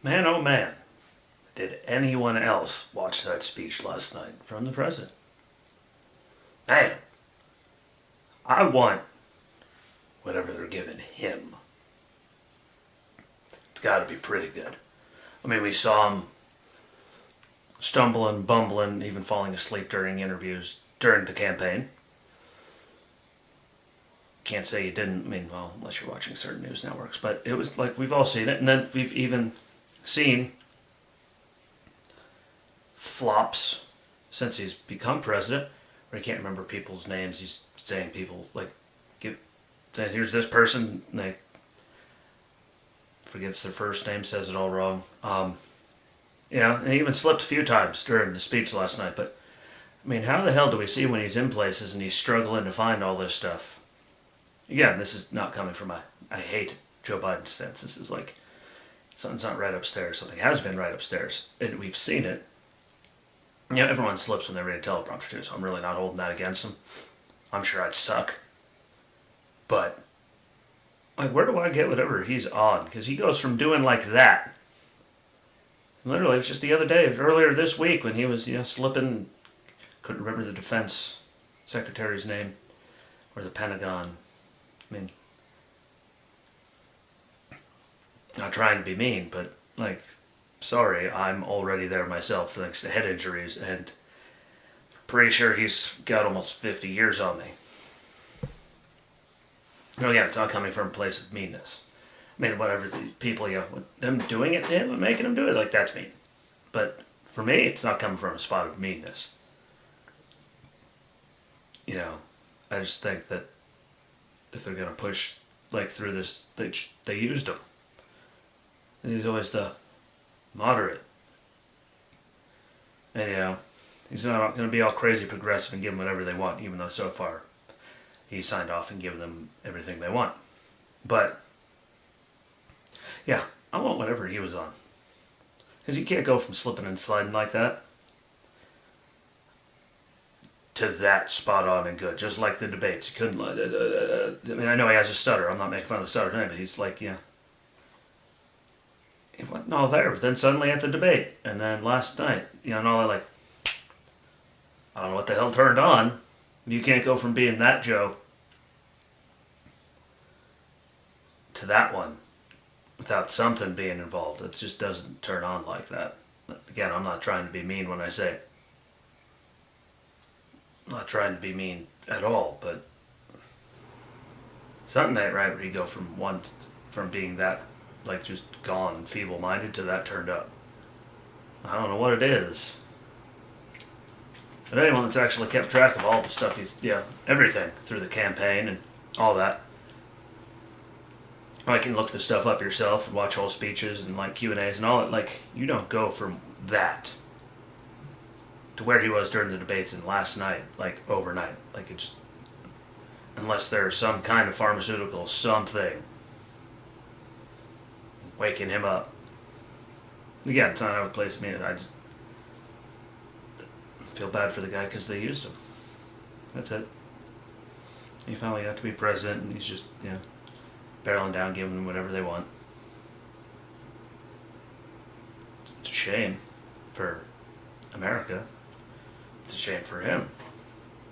Man, oh man, did anyone else watch that speech last night from the president? Man, I want whatever they're giving him. It's got to be pretty good. I mean, we saw him stumbling, bumbling, even falling asleep during interviews during the campaign. Can't say you didn't. I mean, well, unless you're watching certain news networks, but it was like we've all seen it, and then we've even seen flops since he's become president, where he can't remember people's names. He's saying people like saying here's this person, and they forgets their first name, says it all wrong. And he even slipped a few times during the speech last night. But I mean, how the hell do we see when he's in places and he's struggling to find all this stuff? Again, this is not coming from I hate Joe Biden's stance. This is like something's not right upstairs. Something has been right upstairs, and we've seen it. Everyone slips when they read a teleprompter too, so I'm really not holding that against them. I'm sure I'd suck, but like, where do I get whatever he's on? Because he goes from doing like that. Literally, it was just the other day, earlier this week, when he was slipping. Couldn't remember the defense secretary's name or the Pentagon. I mean, not trying to be mean, but like, sorry, I'm already there myself thanks to head injuries, and pretty sure he's got almost 50 years on me. Again, it's not coming from a place of meanness. I mean, whatever the people, them doing it to him and making him do it, like, that's mean. But for me, it's not coming from a spot of meanness. I just think that if they're going to push, like, through this, they used him. And he's always the moderate. And, he's not going to be all crazy progressive and give them whatever they want, even though so far he signed off and given them everything they want. But, yeah, I want whatever he was on. Because you can't go from slipping and sliding like that to that spot on and good. Just like the debates. He couldn't, I mean, I know he has a stutter. I'm not making fun of the stutter tonight, but he's like, he wasn't all there. But then suddenly at the debate, and then last night, and all that, like, I don't know what the hell turned on. You can't go from being that Joe to that one without something being involved. It just doesn't turn on like that. Again, I'm not trying to be mean when I say it. I'm not trying to be mean at all, but something ain't right where you go from being that, like, just gone and feeble-minded to that turned up. I don't know what it is. But anyone that's actually kept track of all the stuff everything through the campaign and all that, I can look the stuff up yourself and watch whole speeches and like Q&As and all that. Like, you don't go from that to where he was during the debates and last night, like overnight. Like, it just, unless there's some kind of pharmaceutical something waking him up. Again, it's not how it plays to me. I just feel bad for the guy because they used him. That's it. He finally got to be president, and he's just, barreling down, giving them whatever they want. It's a shame for America. It's a shame for him.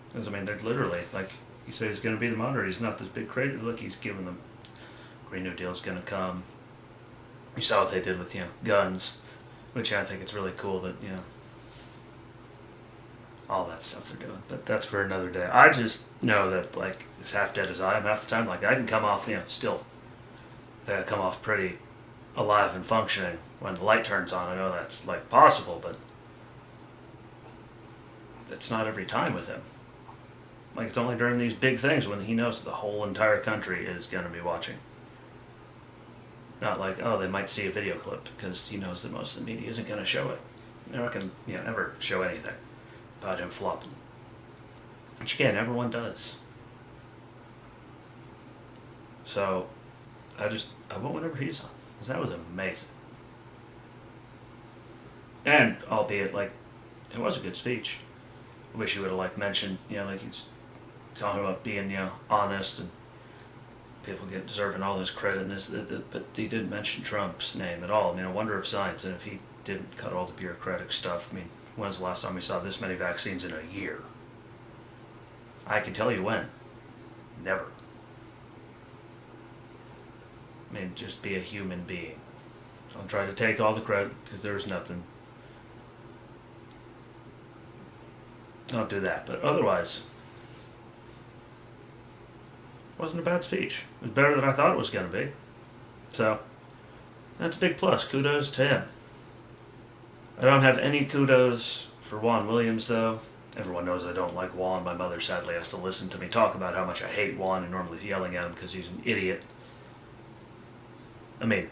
Because, I mean, they're literally, like, he said he's going to be the moderate. He's not this big crater. Look, he's giving them Green New Deal's going to come. You saw what they did with, guns, which I think it's really cool that, all that stuff they're doing. But that's for another day. I just know that, like, as half dead as I am half the time, like, I can come off, still, I come off pretty alive and functioning when the light turns on. I know that's, like, possible, but it's not every time with him. Like, it's only during these big things when he knows the whole entire country is going to be watching. Not like, they might see a video clip, because he knows that most of the media isn't going to show it. They're not going to, ever show anything about him flopping. Which, again, everyone does. So, I want whatever he's on. Because that was amazing. And, albeit, like, it was a good speech. I wish he would have, like, mentioned, like, he's talking about being, honest and people get deserving all this credit, and this, but he didn't mention Trump's name at all. I mean, a wonder of science, and if he didn't cut all the bureaucratic stuff, I mean, when's the last time we saw this many vaccines in a year? I can tell you when. Never. I mean, just be a human being. Don't try to take all the credit, because there's nothing. Don't do that. But otherwise, it wasn't a bad speech. It was better than I thought it was going to be. So, that's a big plus. Kudos to him. I don't have any kudos for Juan Williams, though. Everyone knows I don't like Juan. My mother sadly has to listen to me talk about how much I hate Juan and normally yelling at him because he's an idiot. I mean,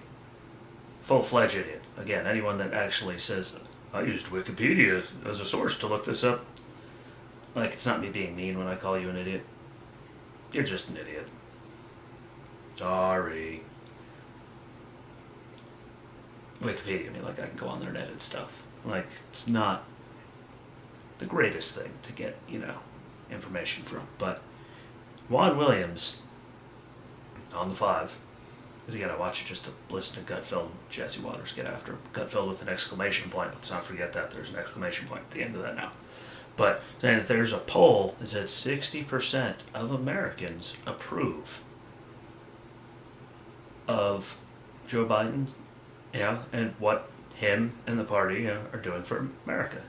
full-fledged idiot. Again, anyone that actually says, I used Wikipedia as a source to look this up. Like, it's not me being mean when I call you an idiot. You're just an idiot. Sorry. Wikipedia, I mean, like, I can go on there and edit stuff. Like, it's not the greatest thing to get, information from. But Juan Williams, on the 5, because you gotta watch it just to listen to Gutfeld and Jesse Waters get after him. Gutfeld with an exclamation point. Let's not forget that. There's an exclamation point at the end of that now. But saying that there's a poll that said 60% of Americans approve of Joe Biden, and what him and the party, are doing for America.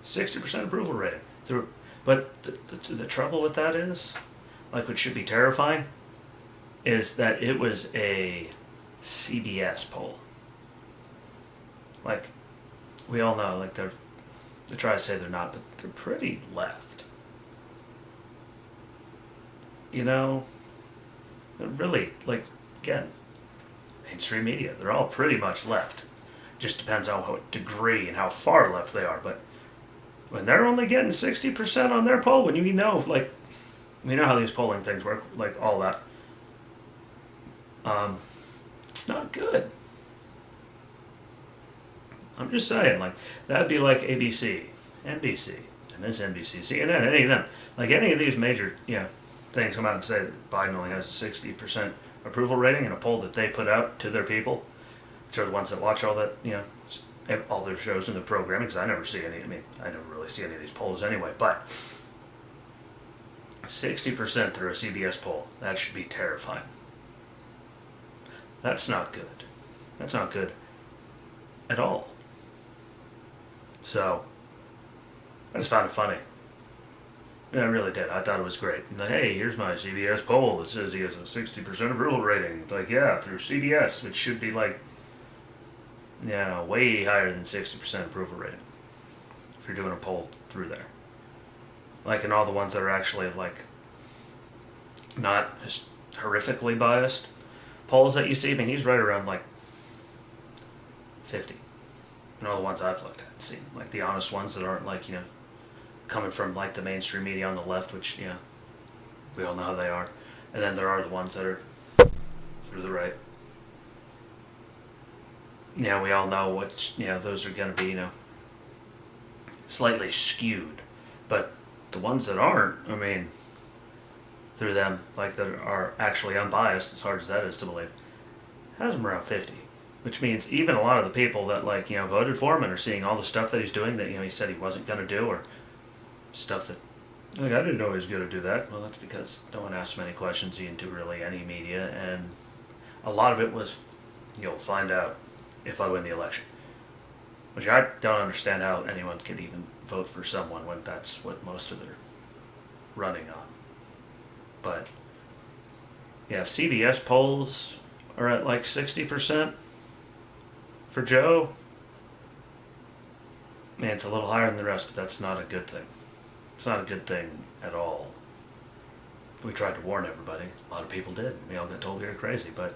60% approval rating. But the trouble with that is, like, what should be terrifying, is that it was a CBS poll. Like, we all know, like, they try to say they're not, but they're pretty left. They're really, like, again, mainstream media, they're all pretty much left. Just depends on what degree and how far left they are. But when they're only getting 60% on their poll, when you know how these polling things work, like all that, it's not good. I'm just saying, like, that'd be like ABC, NBC, MSNBC, CNN, any of them. Like, any of these major, things come out and say that Biden only has a 60% approval rating in a poll that they put out to their people, which are the ones that watch all that, all their shows and the programming, because I never see any, I never really see any of these polls anyway, but 60% through a CBS poll, that should be terrifying. That's not good. That's not good at all. So, I just found it funny. Yeah, I really did. I thought it was great. Like, hey, here's my CBS poll. It says he has a 60% approval rating. Like, yeah, through CBS, it should be like, way higher than 60% approval rating if you're doing a poll through there. Like, and all the ones that are actually, like, not horrifically biased polls that you see, he's right around, like, 50. And all the ones I've looked at and seen. Like, the honest ones that aren't, like, coming from, like, the mainstream media on the left, which, we all know how they are. And then there are the ones that are through the right. We all know which, those are going to be, slightly skewed. But the ones that aren't, through them, like, that are actually unbiased, as hard as that is to believe, has them around 50. Which means even a lot of the people that, like, voted for him and are seeing all the stuff that he's doing that, he said he wasn't going to do, or stuff that, like, I didn't know he was going to do that. Well, that's because no one asked him any questions into really any media, and a lot of it was, you'll find out if I win the election. Which I don't understand how anyone could even vote for someone when that's what most of their running on. But, if CBS polls are at like 60% for Joe, it's a little higher than the rest, but that's not a good thing. It's not a good thing at all. We tried to warn everybody. A lot of people did. We all got told we were crazy, but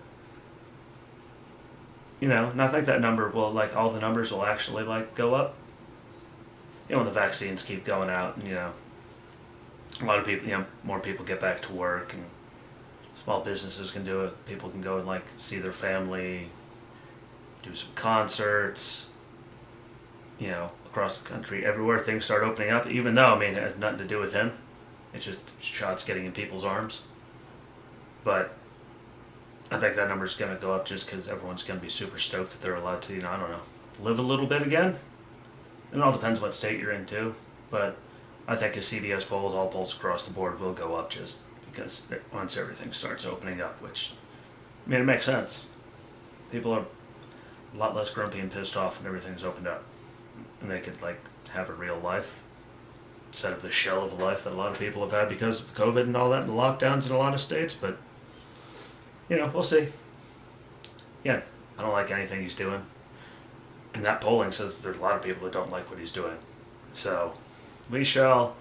and I think that number will, like, all the numbers will actually, like, go up. When the vaccines keep going out, and, a lot of people, more people get back to work, and small businesses can do it. People can go and, like, see their family, do some concerts, across the country. Everywhere things start opening up, even though, it has nothing to do with him. It's just shots getting in people's arms. But I think that number's going to go up just because everyone's going to be super stoked that they're allowed to, I don't know, live a little bit again. It all depends what state you're in too, but I think as CBS polls, all polls across the board will go up just because once everything starts opening up, which, I mean, it makes sense. People are a lot less grumpy and pissed off when everything's opened up. And they could, like, have a real life instead of the shell of a life that a lot of people have had because of COVID and all that and the lockdowns in a lot of states. But, we'll see. Yeah, I don't like anything he's doing. And that polling says there's a lot of people that don't like what he's doing. So, we shall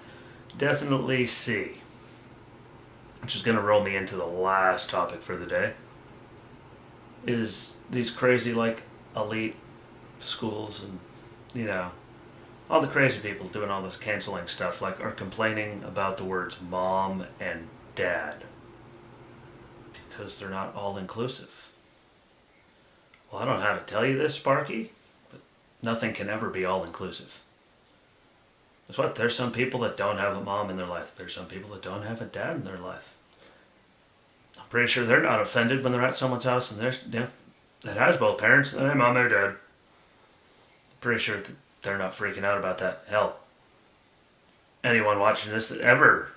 definitely see. Which is going to roll me into the last topic for the day. Is these crazy, like, elite schools and, all the crazy people doing all this canceling stuff, like, are complaining about the words mom and dad. Because they're not all inclusive. Well, I don't know how to tell you this, Sparky, but nothing can ever be all inclusive. That's what, there's some people that don't have a mom in their life. There's some people that don't have a dad in their life. I'm pretty sure they're not offended when they're at someone's house and there's, that has both parents, hey, mom or dad. Pretty sure they're not freaking out about that. Hell, anyone watching this that ever,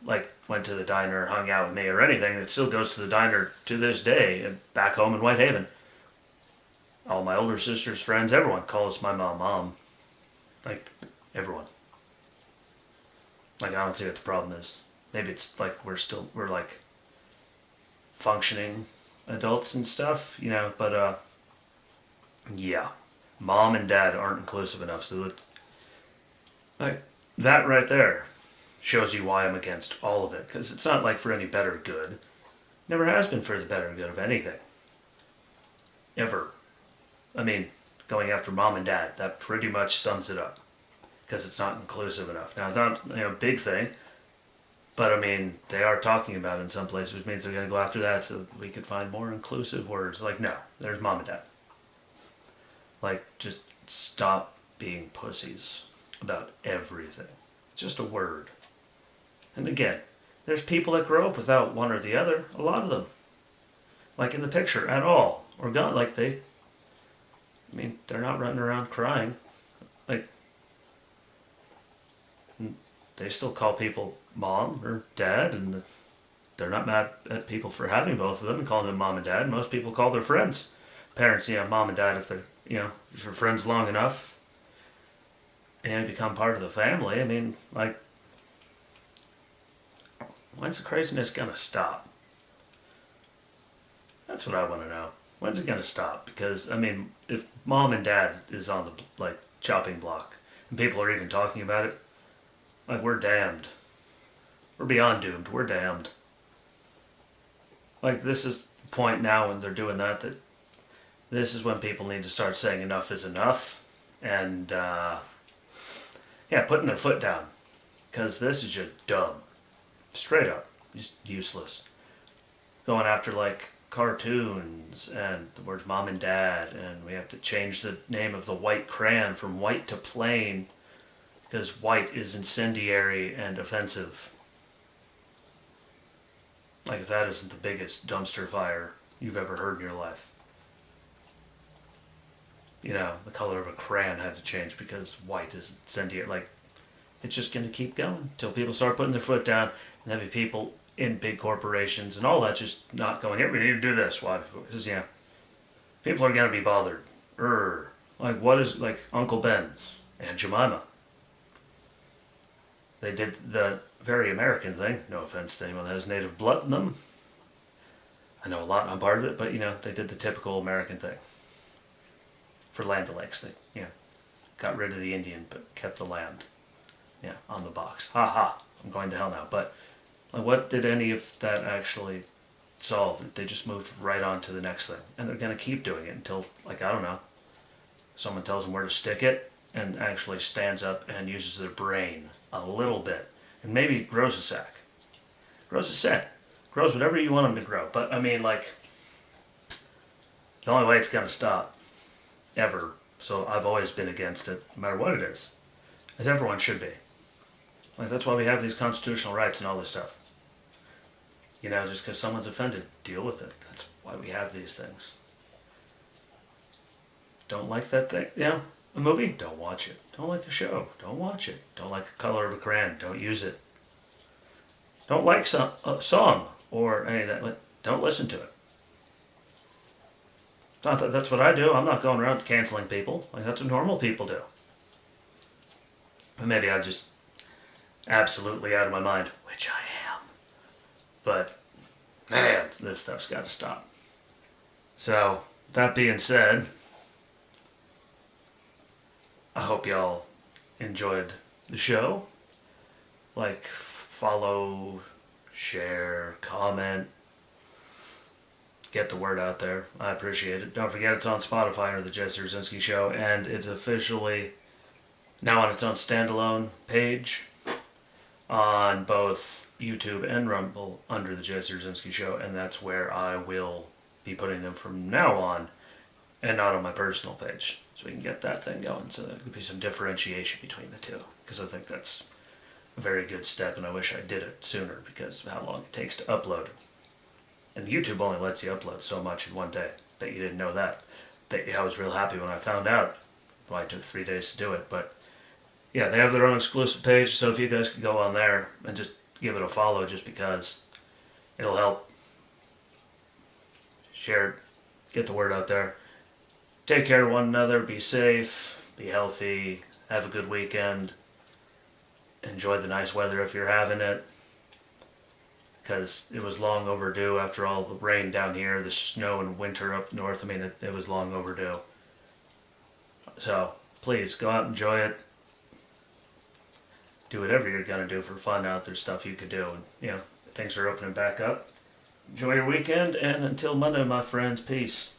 like, went to the diner or hung out with me or anything that still goes to the diner to this day back home in Whitehaven. All my older sister's friends, everyone calls my mom mom. Like, everyone. Like, I don't see what the problem is. Maybe it's like we're like functioning adults and stuff, but yeah. Mom and dad aren't inclusive enough, so like, that right there shows you why I'm against all of it, because it's not like for any better good. Never has been for the better good of anything. Ever. I mean, going after mom and dad, that pretty much sums it up. Because it's not inclusive enough. Now, it's not a big thing, but I mean, they are talking about it in some places, which means they're going to go after that so that we could find more inclusive words. Like, no, there's mom and dad. Like, just stop being pussies about everything. It's just a word. And again, there's people that grow up without one or the other. A lot of them. Like in the picture, at all. Or gone. Like, they're not running around crying. Like, they still call people mom or dad, and they're not mad at people for having both of them and calling them mom and dad. Most people call their friends parents, mom and dad if they're, if you're friends long enough and become part of the family. I mean, like, when's the craziness gonna stop? That's what I want to know. When's it gonna stop? Because, I mean, if mom and dad is on the, like, chopping block and people are even talking about it, like, we're damned. We're beyond doomed. We're damned. Like, this is the point now when they're doing that this is when people need to start saying enough is enough. And, putting their foot down. Because this is just dumb. Straight up. Just useless. Going after, like, cartoons and the words mom and dad, and we have to change the name of the white crayon from white to plain. Because white is incendiary and offensive. Like, if that isn't the biggest dumpster fire you've ever heard in your life. The color of a crayon had to change because white is incendiary. Like, it's just going to keep going until people start putting their foot down, and there'll be people in big corporations and all that just not going, here, we need to do this. Why? Because, people are going to be bothered. Like, what is, like, Uncle Ben's and Jemima? They did the very American thing. No offense to anyone that has native blood in them. I know a lot, I'm part of it, but, they did the typical American thing. For Land O'Lakes, they, got rid of the Indian, but kept the land. On the box. Ha ha, I'm going to hell now. But, like, what did any of that actually solve? They just moved right on to the next thing. And they're going to keep doing it until, like, I don't know, someone tells them where to stick it and actually stands up and uses their brain a little bit. And maybe grows a sack. Grows a set. Grows whatever you want them to grow. But, I mean, like, the only way it's going to stop, ever, so I've always been against it, no matter what it is, as everyone should be. Like, that's why we have these constitutional rights and all this stuff. You know, just because someone's offended, deal with it. That's why we have these things. Don't like that thing? Yeah, a movie? Don't watch it. Don't like a show? Don't watch it. Don't like the color of a crayon? Don't use it. Don't like a song or any of that? Don't listen to it. It's not that that's what I do. I'm not going around canceling people. Like, that's what normal people do. But maybe I'm just absolutely out of my mind, which I am. But, man, this stuff's got to stop. So, that being said, I hope y'all enjoyed the show. Like, follow, share, comment, get the word out there. I appreciate it. Don't forget it's on Spotify under the Jesse Rzucinski Show, and it's officially now on its own standalone page on both YouTube and Rumble under the Jesse Rzucinski Show, and that's where I will be putting them from now on, and not on my personal page, so we can get that thing going. So there could be some differentiation between the two, because I think that's a very good step, and I wish I did it sooner because of how long it takes to upload. And YouTube only lets you upload so much in one day. Bet you didn't know that. Bet you I was real happy when I found out. Well, it took 3 days to do it, but yeah, they have their own exclusive page, so if you guys could go on there and just give it a follow, just because it'll help. Share it, get the word out there. Take care of one another, be safe, be healthy, have a good weekend. Enjoy the nice weather if you're having it, because it was long overdue after all the rain down here, the snow and winter up north. I mean, it was long overdue. So, please, go out and enjoy it. Do whatever you're going to do for fun out. There's stuff you could do. And, you know, things are opening back up. Enjoy your weekend, and until Monday, my friends, peace.